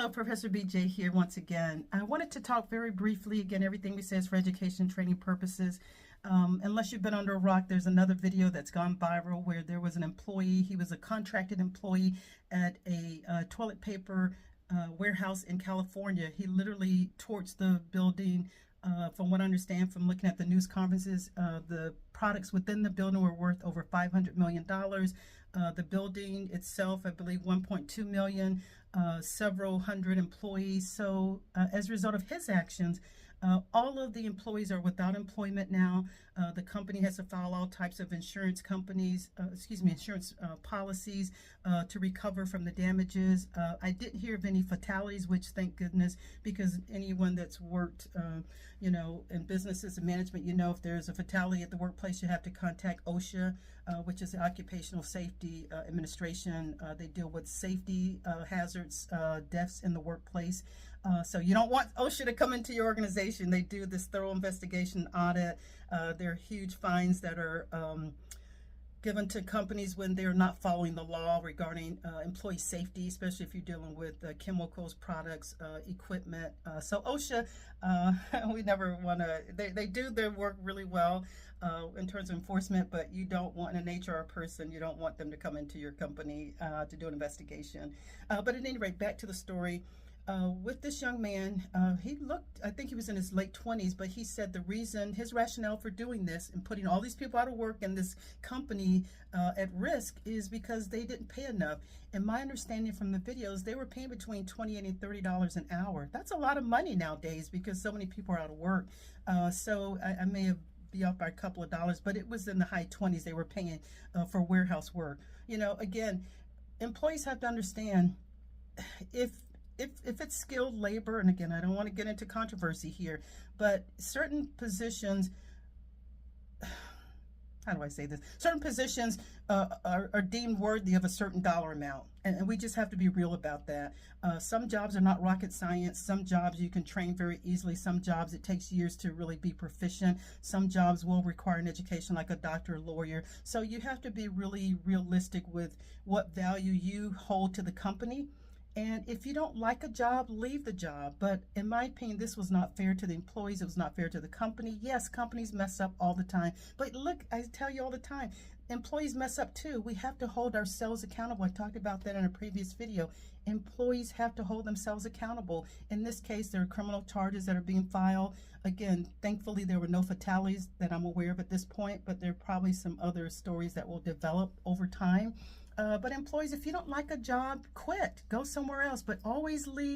Hello, Professor BJ here once again. I wanted to talk very briefly, again, everything we say is for education and training purposes. Unless you've been under a rock, there's another video that's gone viral where there was an employee. He was a contracted employee at a toilet paper warehouse in California. He literally torched the building. From what I understand from looking at the news conferences, the products within the building were worth over $500 million. The building itself, I believe, 1.2 million, several hundred employees. So as a result of his actions, all of the employees are without employment now. The company has to file all types of insurance policies to recover from the damages. I didn't hear of any fatalities, which thank goodness, because anyone that's worked, in businesses and management, if there's a fatality at the workplace, you have to contact OSHA, which is the Occupational Safety Administration. They deal with safety hazards, deaths in the workplace. So you don't want OSHA to come into your organization. They do this thorough investigation audit. There are huge fines that are given to companies when they're not following the law regarding employee safety, especially if you're dealing with chemicals, products, equipment. So OSHA, we never want to, they do their work really well in terms of enforcement, but you don't want an HR person, you don't want them to come into your company to do an investigation. But at any rate, back to the story. With this young man, he looked, I think he was in his late 20s, but he said the reason, his rationale for doing this and putting all these people out of work and this company at risk is because they didn't pay enough. And my understanding from the videos, they were paying between $28 and $30 an hour. That's a lot of money nowadays because so many people are out of work. So I may have be off by a couple of dollars, but it was in the high 20s they were paying for warehouse work. Again, employees have to understand if it's skilled labor, and again, I don't want to get into controversy here, but certain positions, how do I say this? Certain positions are deemed worthy of a certain dollar amount, and we just have to be real about that. Some jobs are not rocket science. Some jobs you can train very easily. Some jobs it takes years to really be proficient. Some jobs will require an education like a doctor or lawyer. So you have to be really realistic with what value you hold to the company. And if you don't like a job, leave the job. But in my opinion, this was not fair to the employees. It was not fair to the company. Yes, companies mess up all the time. But look, I tell you all the time, employees mess up too. We have to hold ourselves accountable. I talked about that in a previous video. Employees have to hold themselves accountable. In this case, there are criminal charges that are being filed. Again, thankfully, there were no fatalities that I'm aware of at this point, but there are probably some other stories that will develop over time. But employees, if you don't like a job, quit. Go somewhere else, but always leave.